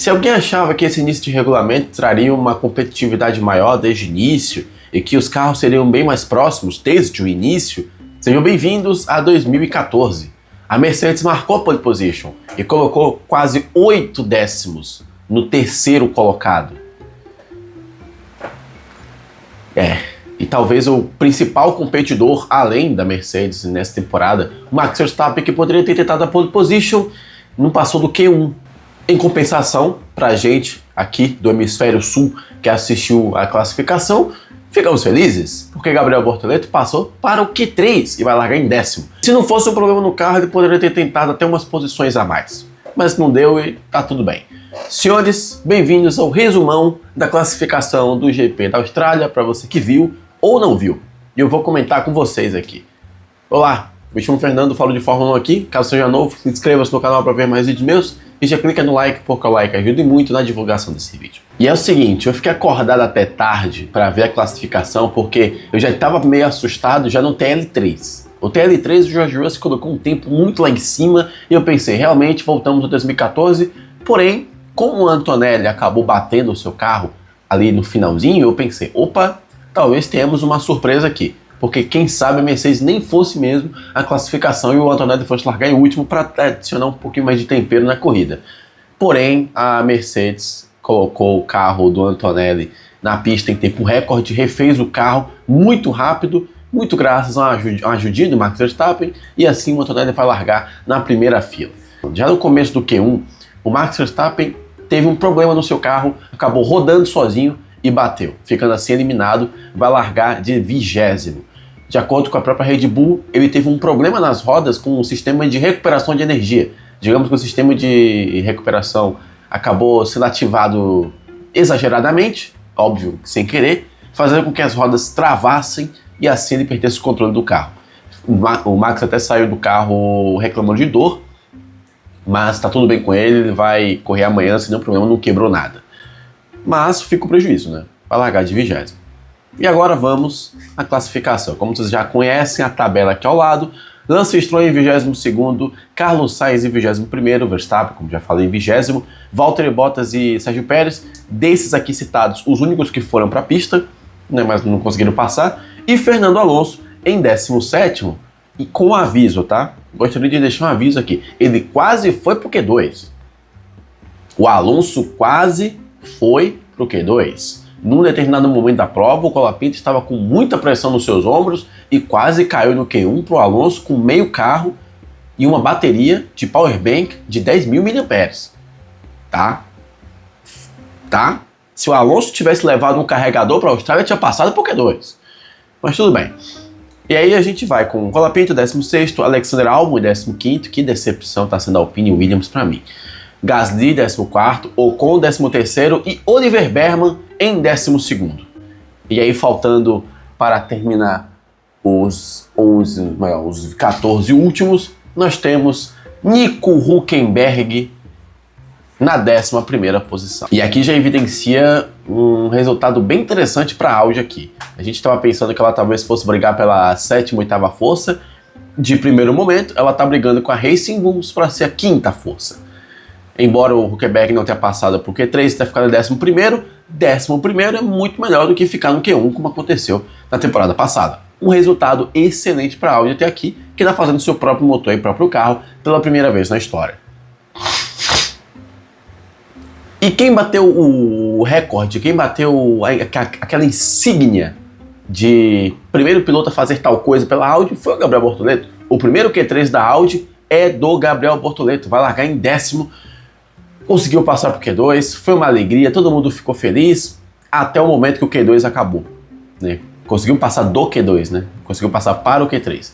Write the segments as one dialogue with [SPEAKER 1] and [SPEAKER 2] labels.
[SPEAKER 1] Se alguém achava que esse início de regulamento traria uma competitividade maior desde o início e que os carros seriam bem mais próximos desde o início, sejam bem-vindos a 2014. A Mercedes marcou a pole position e colocou quase 8 décimos no terceiro colocado. E talvez o principal competidor além da Mercedes nessa temporada, o Max Verstappen, que poderia ter tentado a pole position, não passou do Q1. Em compensação, pra gente aqui do Hemisfério Sul que assistiu a classificação, ficamos felizes, porque Gabriel Bortoleto passou para o Q3 e vai largar em décimo. Se não fosse um problema no carro, ele poderia ter tentado até umas posições a mais, mas não deu e tá tudo bem. Senhores, bem-vindos ao resumão da classificação do GP da Austrália, para você que viu ou não viu. E eu vou comentar com vocês aqui. Olá, me chamo Fernando, falo de Fórmula 1 aqui. Caso seja novo, se inscreva-se no canal para ver mais vídeos meus e já clica no like, porque o like ajuda muito na divulgação desse vídeo. E é o seguinte, eu fiquei acordado até tarde para ver a classificação, porque eu já estava meio assustado já no TL3. O TL3, o George Russell colocou um tempo muito lá em cima e eu pensei, realmente voltamos a 2014, porém, como o Antonelli acabou batendo o seu carro ali no finalzinho, eu pensei, opa, talvez tenhamos uma surpresa aqui. Porque quem sabe a Mercedes nem fosse mesmo a classificação e o Antonelli fosse largar em último para adicionar um pouquinho mais de tempero na corrida. Porém, a Mercedes colocou o carro do Antonelli na pista em tempo recorde, refez o carro muito rápido, muito graças a uma ajudinha do Max Verstappen, e assim o Antonelli vai largar na primeira fila. Já no começo do Q1, o Max Verstappen teve um problema no seu carro, acabou rodando sozinho e bateu, ficando assim eliminado, vai largar de 20º. De acordo com a própria Red Bull, ele teve um problema nas rodas com o sistema de recuperação de energia. Digamos que o sistema de recuperação acabou sendo ativado exageradamente, óbvio, sem querer, fazendo com que as rodas travassem e assim ele perdesse o controle do carro. O Max até saiu do carro reclamando de dor, mas tá tudo bem com ele vai correr amanhã sem nenhum problema, não quebrou nada. Mas fica o prejuízo, né? Vai largar de 20º. E agora vamos à classificação. Como vocês já conhecem a tabela aqui ao lado, Lance Stroll em 22º, Carlos Sainz em 21º, Verstappen, como já falei, em 20º, Valtteri Bottas e Sérgio Pérez, desses aqui citados, os únicos que foram para a pista, né, mas não conseguiram passar, e Fernando Alonso em 17º, e com aviso, tá? Gostaria de deixar um aviso aqui, ele quase foi pro Q2. O Alonso quase foi pro Q2. Num determinado momento da prova, o Colapinto estava com muita pressão nos seus ombros e quase caiu no Q1 para o Alonso com meio carro e uma bateria de powerbank de 10.000 mAh. Tá? Se o Alonso tivesse levado um carregador para a Austrália, tinha passado por Q2. Mas tudo bem. E aí a gente vai com o Colapinto, 16º, Alexander Albon, 15º. Que decepção está sendo a Alpine Williams para mim. Gasly, 14º, Ocon, 13º e Oliver Berman em 12º. E aí, faltando para terminar os 14 últimos, nós temos Nico Hülkenberg na 11ª posição. E aqui já evidencia um resultado bem interessante para a Audi aqui. A gente estava pensando que ela talvez fosse brigar pela 7ª, 8ª força. De primeiro momento, ela está brigando com a Racing Bulls para ser a 5ª força. Embora o Hülkenberg não tenha passado por Q3, está ficando em 11º, 11º é muito melhor do que ficar no Q1, como aconteceu na temporada passada. Um resultado excelente para a Audi até aqui, que está fazendo seu próprio motor e próprio carro pela primeira vez na história. E quem bateu o recorde, quem bateu aquela insígnia de primeiro piloto a fazer tal coisa pela Audi foi o Gabriel Bortoleto. O primeiro Q3 da Audi é do Gabriel Bortoleto, vai largar em 10º. Conseguiu passar para o Q2, foi uma alegria, todo mundo ficou feliz, até o momento que o Q2 acabou. Né? Conseguiu passar do Q2, né? Conseguiu passar para o Q3.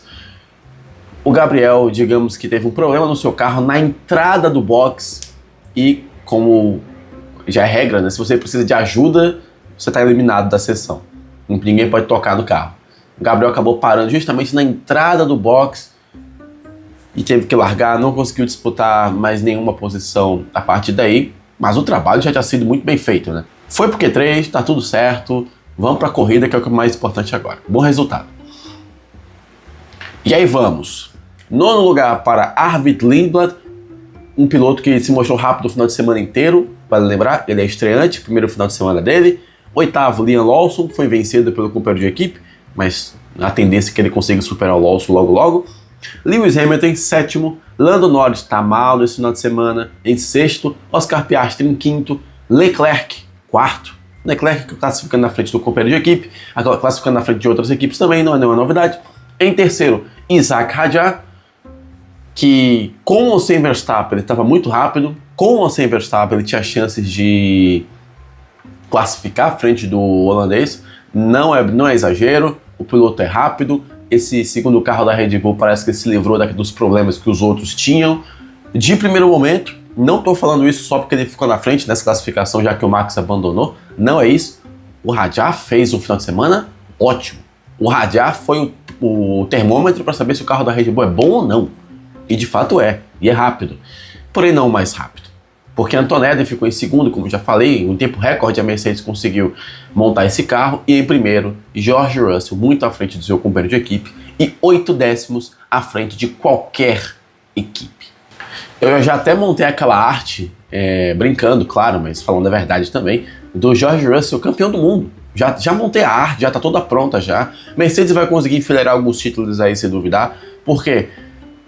[SPEAKER 1] O Gabriel, digamos que teve um problema no seu carro na entrada do box e, como já é regra, né? Se você precisa de ajuda, você está eliminado da sessão. Ninguém pode tocar no carro. O Gabriel acabou parando justamente na entrada do box e teve que largar, não conseguiu disputar mais nenhuma posição a partir daí, mas o trabalho já tinha sido muito bem feito, né? Foi pro Q3, tá tudo certo, vamos pra corrida, que é o que é mais importante agora. Bom resultado. E aí vamos. Nono lugar para Arvid Lindblad, um piloto que se mostrou rápido o final de semana inteiro, vale lembrar, ele é estreante, primeiro final de semana dele. Oitavo, Liam Lawson, foi vencido pelo companheiro de equipe, mas a tendência é que ele consiga superar o Lawson logo logo. Lewis Hamilton em sétimo, Lando Norris está mal nesse final de semana, em sexto, Oscar Piastri em quinto, Leclerc, quarto. Leclerc classificando na frente do companheiro de equipe, classificando na frente de outras equipes também, não é nenhuma novidade. Em terceiro, Isaac Hadjar, que com ou sem Verstappen ele estava muito rápido, com ou sem Verstappen ele tinha chances de classificar à frente do holandês, não é exagero, o piloto é rápido, esse segundo carro da Red Bull parece que se livrou dos problemas que os outros tinham. De primeiro momento, não estou falando isso só porque ele ficou na frente nessa classificação, já que o Max abandonou, não é isso. O Hadjar fez um final de semana ótimo. O Hadjar foi o termômetro para saber se o carro da Red Bull é bom ou não. E de fato é, e é rápido. Porém não o mais rápido. Porque Antonelli ficou em segundo, como já falei, em um tempo recorde a Mercedes conseguiu montar esse carro. E em primeiro, George Russell, muito à frente do seu companheiro de equipe, e 8 décimos à frente de qualquer equipe. Eu já até montei aquela arte, brincando, claro, mas falando a verdade também, do George Russell, campeão do mundo. Já montei a arte, já está toda pronta já. Mercedes vai conseguir enfileirar alguns títulos aí, sem duvidar, porque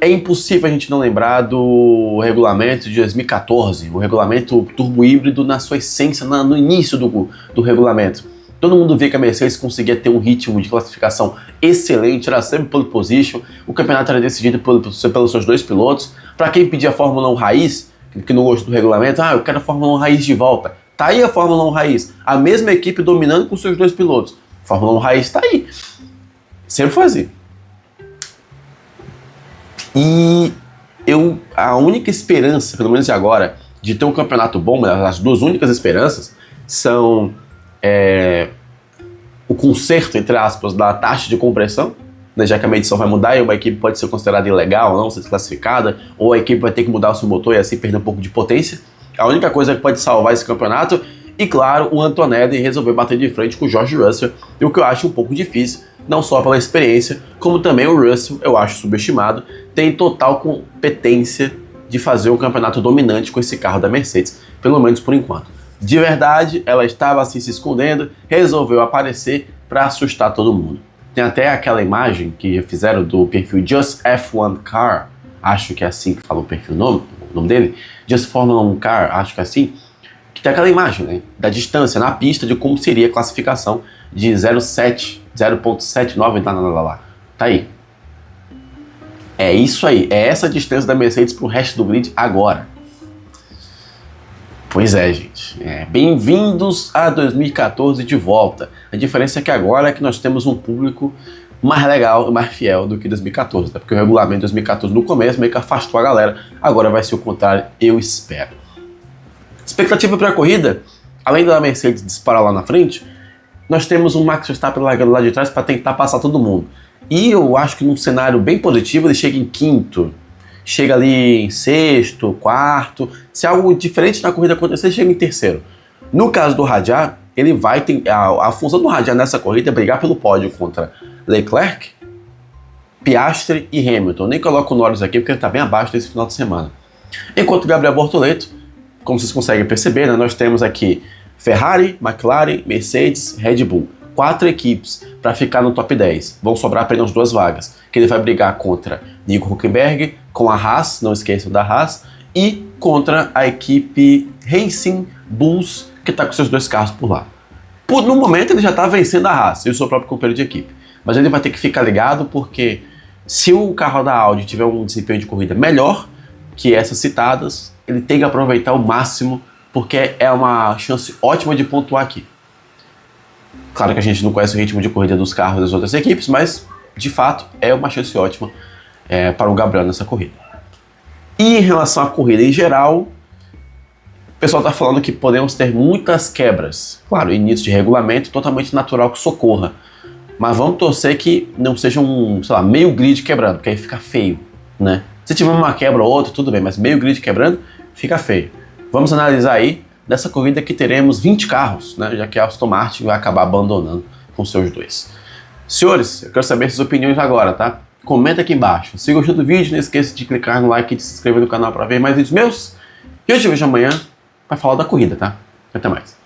[SPEAKER 1] é impossível a gente não lembrar do regulamento de 2014, o regulamento turbo híbrido na sua essência, no início do regulamento. Todo mundo vê que a Mercedes conseguia ter um ritmo de classificação excelente, era sempre pole position, o campeonato era decidido pelos seus dois pilotos. Para quem pedia a Fórmula 1 raiz, que não gostou do regulamento, eu quero a Fórmula 1 raiz de volta. Tá aí a Fórmula 1 raiz, a mesma equipe dominando com seus dois pilotos. Fórmula 1 raiz tá aí. Sempre foi assim. E a única esperança, pelo menos agora, de ter um campeonato bom, as duas únicas esperanças, são o conserto, entre aspas, da taxa de compressão, né, já que a medição vai mudar e uma equipe pode ser considerada ilegal ou não, ser desclassificada, ou a equipe vai ter que mudar o seu motor e assim perder um pouco de potência. A única coisa que pode salvar esse campeonato, e claro, o Antonelli resolveu bater de frente com o George Russell, e o que eu acho um pouco difícil, não só pela experiência, como também o Russell, eu acho subestimado, tem total competência de fazer um campeonato dominante com esse carro da Mercedes, pelo menos por enquanto. De verdade, ela estava assim se escondendo, resolveu aparecer para assustar todo mundo. Tem até aquela imagem que fizeram do perfil Just F1 Car, acho que é assim que fala o nome dele, Just Formula 1 Car, acho que é assim, que tem aquela imagem, né, da distância na pista de como seria a classificação de 0.79, tá aí. É isso aí, é essa distância da Mercedes pro resto do grid agora. Pois é, gente. Bem-vindos a 2014 de volta. A diferença é que agora é que nós temos um público mais legal e mais fiel do que 2014, né? Porque o regulamento de 2014 no começo meio que afastou a galera. Agora vai ser o contrário, eu espero. Expectativa para a corrida, além da Mercedes disparar lá na frente, nós temos um Max Verstappen largando lá de trás para tentar passar todo mundo. E eu acho que num cenário bem positivo ele chega em quinto, chega ali em sexto, quarto. Se algo diferente na corrida acontecer, chega em terceiro. No caso do Hadjar, ele vai ter a função do Hadjar nessa corrida é brigar pelo pódio contra Leclerc, Piastri e Hamilton. Eu nem coloco o Norris aqui porque ele está bem abaixo desse final de semana. Enquanto Gabriel Bortoleto, como vocês conseguem perceber, né, nós temos aqui Ferrari, McLaren, Mercedes, Red Bull. 4 equipes para ficar no top 10. Vão sobrar apenas 2 vagas, que ele vai brigar contra Nico Hülkenberg, com a Haas, não esqueçam da Haas, e contra a equipe Racing Bulls, que está com seus 2 carros por lá. No momento ele já está vencendo a Haas e o seu próprio companheiro de equipe, mas ele vai ter que ficar ligado porque se o carro da Audi tiver um desempenho de corrida melhor que essas citadas, ele tem que aproveitar o máximo, porque é uma chance ótima de pontuar aqui. Claro que a gente não conhece o ritmo de corrida dos carros das outras equipes, mas de fato é uma chance ótima para o Gabriel nessa corrida. E em relação à corrida em geral, o pessoal está falando que podemos ter muitas quebras. Claro, início de regulamento totalmente natural que socorra, mas vamos torcer que não seja meio grid quebrando, porque aí fica feio, né? Se tiver uma quebra ou outra, tudo bem, mas meio grid quebrando, fica feio. Vamos analisar aí dessa corrida que teremos 20 carros, né, já que a Aston Martin vai acabar abandonando com seus 2. Senhores, eu quero saber suas opiniões agora, tá? Comenta aqui embaixo. Se gostou do vídeo, não esqueça de clicar no like e de se inscrever no canal para ver mais vídeos meus. E eu te vejo amanhã. para falar da corrida, tá? Até mais.